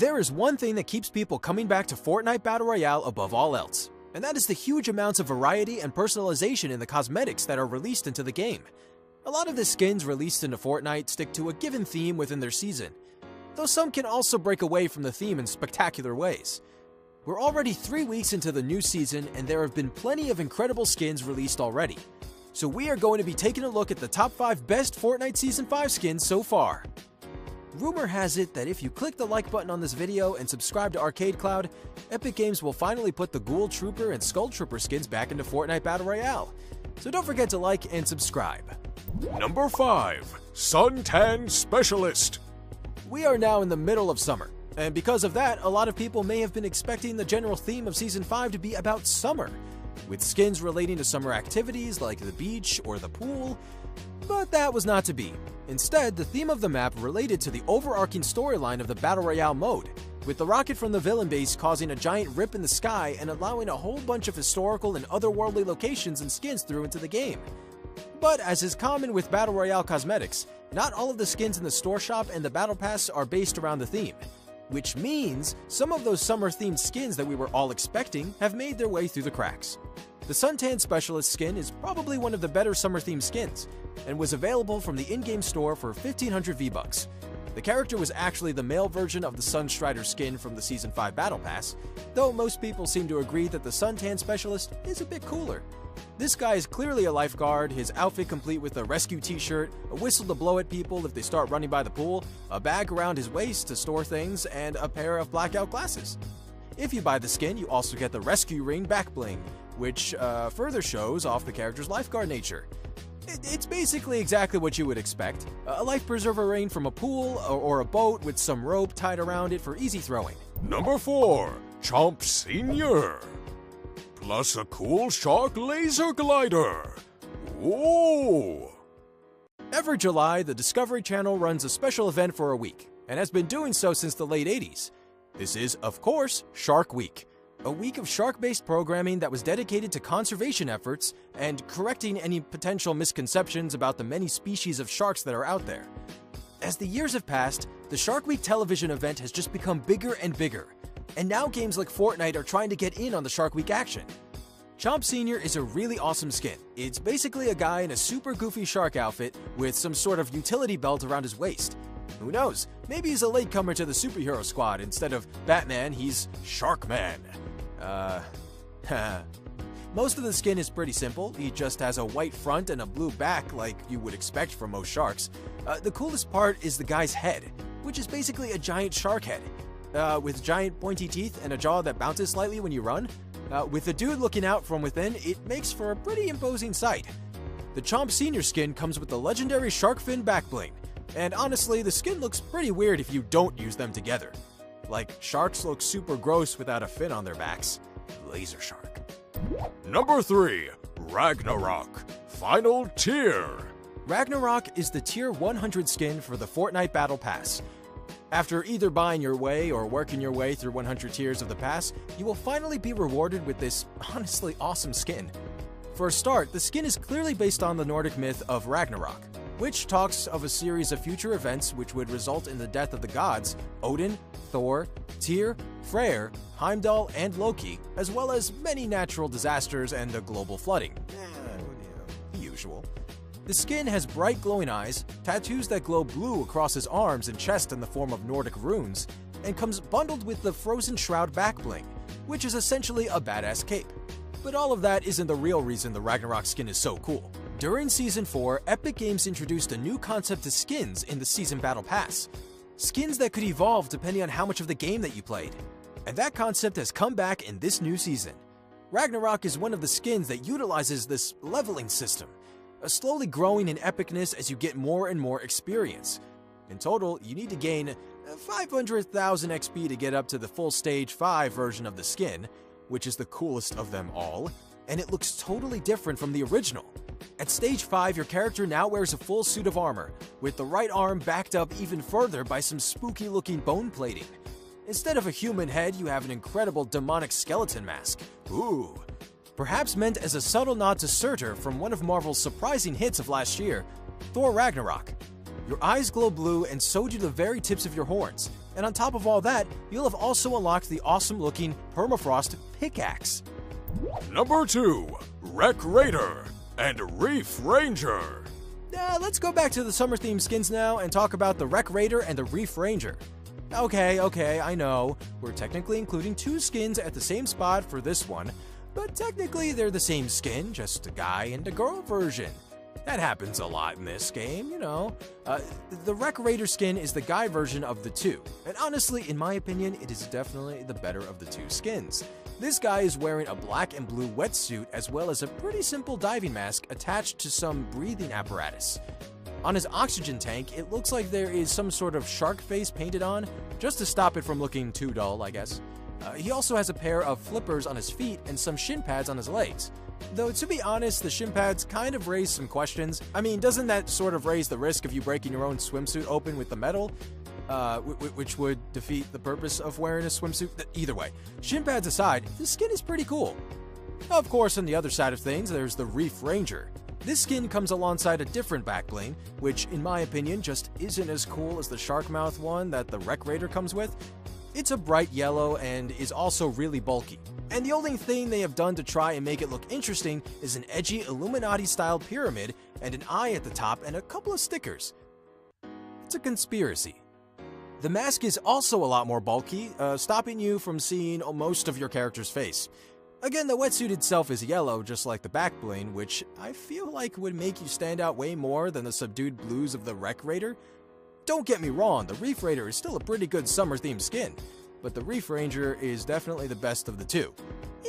There is one thing that keeps people coming back to Fortnite Battle Royale above all else, and that is the huge amounts of variety and personalization in the cosmetics that are released into the game. A lot of the skins released into Fortnite stick to a given theme within their season, though some can also break away from the theme in spectacular ways. We're already 3 weeks into the new season, and there have been plenty of incredible skins released already. So we are going to be taking a look at the top 5 best Fortnite Season 5 skins so far. Rumor has it that if you click the like button on this video and subscribe to Arcade Cloud, Epic Games will finally put the Ghoul Trooper and Skull Trooper skins back into Fortnite Battle Royale. So don't forget to like and subscribe. Number 5. Suntan Specialist. We are now in the middle of summer, and because of that, a lot of people may have been expecting the general theme of Season 5 to be about summer, with skins relating to summer activities like the beach or the pool, but that was not to be. Instead, the theme of the map related to the overarching storyline of the Battle Royale mode, with the rocket from the villain base causing a giant rip in the sky and allowing a whole bunch of historical and otherworldly locations and skins through into the game. But as is common with Battle Royale cosmetics, not all of the skins in the store shop and the Battle Pass are based around the theme, which means some of those summer-themed skins that we were all expecting have made their way through the cracks. The Suntan Specialist skin is probably one of the better summer-themed skins, and was available from the in-game store for 1500 V-Bucks. The character was actually the male version of the Sunstrider skin from the Season 5 Battle Pass, though most people seem to agree that the Suntan Specialist is a bit cooler. This guy is clearly a lifeguard, his outfit complete with a rescue t-shirt, a whistle to blow at people if they start running by the pool, a bag around his waist to store things, and a pair of blackout glasses. If you buy the skin, you also get the rescue ring back bling, which further shows off the character's lifeguard nature. It's basically exactly what you would expect, a life preserver ring from a pool or a boat with some rope tied around it for easy throwing. Number 4. Chomp Senior. Plus a cool shark laser glider. Whoa! Every July, the Discovery Channel runs a special event for a week, and has been doing so since the late 80s. This is, of course, Shark Week, a week of shark-based programming that was dedicated to conservation efforts and correcting any potential misconceptions about the many species of sharks that are out there. As the years have passed, the Shark Week television event has just become bigger and bigger, and now games like Fortnite are trying to get in on the Shark Week action. Chomp Senior is a really awesome skin. It's basically a guy in a super goofy shark outfit with some sort of utility belt around his waist. Who knows, maybe he's a latecomer to the superhero squad. Instead of Batman, he's Sharkman. Most of the skin is pretty simple. He just has a white front and a blue back like you would expect from most sharks. The coolest part is the guy's head, which is basically a giant shark head, with giant pointy teeth and a jaw that bounces slightly when you run. With the dude looking out from within, it makes for a pretty imposing sight. The Chomp Senior skin comes with the legendary shark fin back bling, and honestly, the skin looks pretty weird if you don't use them together. Like, sharks look super gross without a fin on their backs. Laser shark. Number 3. Ragnarok. Final Tier. Ragnarok is the Tier 100 skin for the Fortnite Battle Pass. After either buying your way or working your way through 100 tiers of the pass, you will finally be rewarded with this honestly awesome skin. For a start, the skin is clearly based on the Nordic myth of Ragnarok, which talks of a series of future events which would result in the death of the gods Odin, Thor, Tyr, Freyr, Heimdall, and Loki, as well as many natural disasters and a global flooding. The usual. The skin has bright glowing eyes, tattoos that glow blue across his arms and chest in the form of Nordic runes, and comes bundled with the Frozen Shroud back bling, which is essentially a badass cape. But all of that isn't the real reason the Ragnarok skin is so cool. During Season 4, Epic Games introduced a new concept to skins in the Season Battle Pass. Skins that could evolve depending on how much of the game that you played. And that concept has come back in this new season. Ragnarok is one of the skins that utilizes this leveling system, slowly growing in epicness as you get more and more experience. In total, you need to gain 500,000 XP to get up to the full Stage 5 version of the skin, which is the coolest of them all, and it looks totally different from the original. At Stage 5, your character now wears a full suit of armor, with the right arm backed up even further by some spooky-looking bone plating. Instead of a human head, you have an incredible demonic skeleton mask. Ooh. Perhaps meant as a subtle nod to Surtur from one of Marvel's surprising hits of last year, Thor Ragnarok. Your eyes glow blue and so do the very tips of your horns, And on top of all that, you'll have also unlocked the awesome-looking Permafrost Pickaxe. Number 2, Wreck Raider and Reef Ranger. Let's go back to the summer-themed skins now and talk about the Wreck Raider and the Reef Ranger. Okay, I know. We're technically including 2 skins at the same spot for this one, but technically they're the same skin, just a guy and a girl version. That happens a lot in this game, you know. The Wreck Raider skin is the guy version of the 2, and honestly, in my opinion, it is definitely the better of the 2 skins. This guy is wearing a black and blue wetsuit as well as a pretty simple diving mask attached to some breathing apparatus. On his oxygen tank, it looks like there is some sort of shark face painted on, just to stop it from looking too dull, I guess. He also has a pair of flippers on his feet and some shin pads on his legs. Though, to be honest, the shin pads kind of raise some questions. I mean, doesn't that sort of raise the risk of you breaking your own swimsuit open with the metal? Which would defeat the purpose of wearing a swimsuit? Either way, shin pads aside, this skin is pretty cool. Of course, on the other side of things, there's the Reef Ranger. This skin comes alongside a different back bling, which, in my opinion, just isn't as cool as the shark mouth one that the Wreck Raider comes with. It's a bright yellow and is also really bulky. And the only thing they have done to try and make it look interesting is an edgy Illuminati-style pyramid and an eye at the top and a couple of stickers. It's a conspiracy. The mask is also a lot more bulky, stopping you from seeing most of your character's face. Again, the wetsuit itself is yellow, just like the back bling, which I feel like would make you stand out way more than the subdued blues of the Wreck Raider. Don't get me wrong, the Reef Raider is still a pretty good summer-themed skin, but the Reef Ranger is definitely the best of the 2,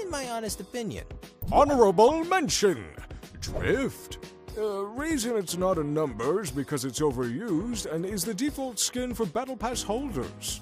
in my honest opinion. Honorable mention, Drift. Reason it's not in numbers because it's overused and is the default skin for Battle Pass holders.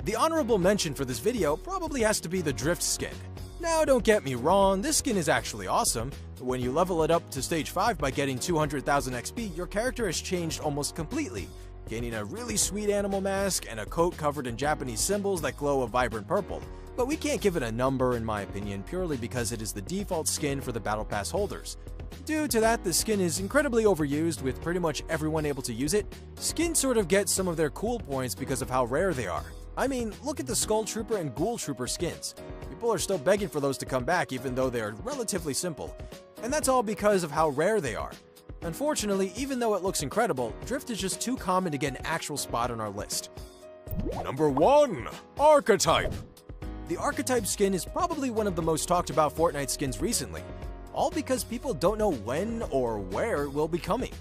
The honorable mention for this video probably has to be the Drift skin. Now, don't get me wrong, this skin is actually awesome. When you level it up to stage 5 by getting 200,000 XP, your character has changed almost completely, gaining a really sweet animal mask and a coat covered in Japanese symbols that glow a vibrant purple. But we can't give it a number in my opinion, purely because it is the default skin for the Battle Pass holders. Due to that, the skin is incredibly overused with pretty much everyone able to use it. Skins sort of get some of their cool points because of how rare they are. I mean, look at the Skull Trooper and Ghoul Trooper skins. People are still begging for those to come back even though they are relatively simple. And that's all because of how rare they are. Unfortunately, even though it looks incredible, Drift is just too common to get an actual spot on our list. Number 1, Archetype. The Archetype skin is probably one of the most talked about Fortnite skins recently, all because people don't know when or where it will be coming.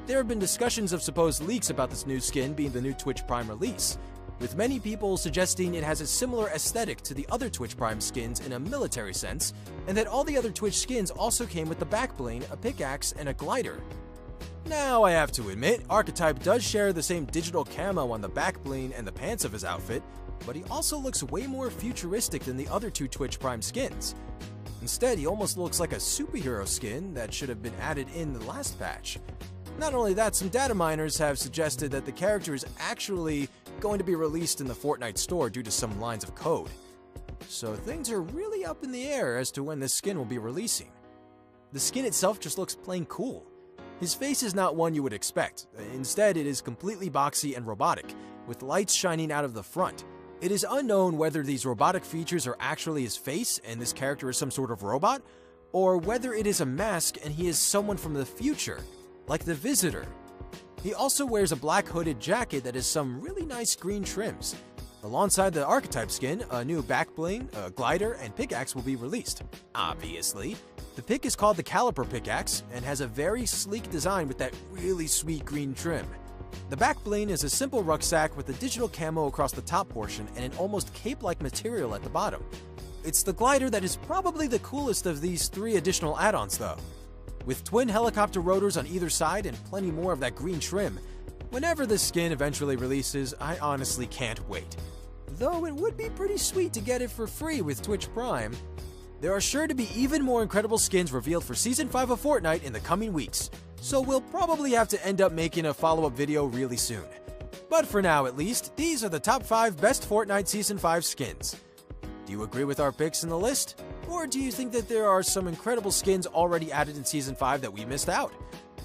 There have been discussions of supposed leaks about this new skin being the new Twitch Prime release, with many people suggesting it has a similar aesthetic to the other Twitch Prime skins in a military sense, and that all the other Twitch skins also came with the back bling, a pickaxe, and a glider. Now, I have to admit, Archetype does share the same digital camo on the back bling and the pants of his outfit, but he also looks way more futuristic than the other 2 Twitch Prime skins. Instead, he almost looks like a superhero skin that should have been added in the last patch. Not only that, some data miners have suggested that the character is actually going to be released in the Fortnite store due to some lines of code. So things are really up in the air as to when this skin will be releasing. The skin itself just looks plain cool. His face is not one you would expect. Instead, it is completely boxy and robotic, with lights shining out of the front. It is unknown whether these robotic features are actually his face and this character is some sort of robot, or whether it is a mask and he is someone from the future, like the Visitor. He also wears a black hooded jacket that has some really nice green trims. Alongside the Archetype skin, a new back bling, a glider, and pickaxe will be released. Obviously. The pick is called the Caliper Pickaxe and has a very sleek design with that really sweet green trim. The back bling is a simple rucksack with a digital camo across the top portion and an almost cape-like material at the bottom. It's the glider that is probably the coolest of these 3 additional add-ons though. With twin helicopter rotors on either side and plenty more of that green trim, whenever this skin eventually releases, I honestly can't wait. Though it would be pretty sweet to get it for free with Twitch Prime. There are sure to be even more incredible skins revealed for Season 5 of Fortnite in the coming weeks, so we'll probably have to end up making a follow-up video really soon. But for now at least, these are the top 5 best Fortnite Season 5 skins. Do you agree with our picks in the list? Or do you think that there are some incredible skins already added in Season 5 that we missed out?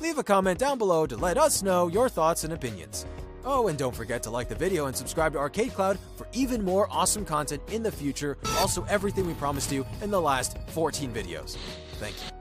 Leave a comment down below to let us know your thoughts and opinions. Oh, and don't forget to like the video and subscribe to Arcade Cloud for even more awesome content in the future. Also, everything we promised you in the last 14 videos. Thank you.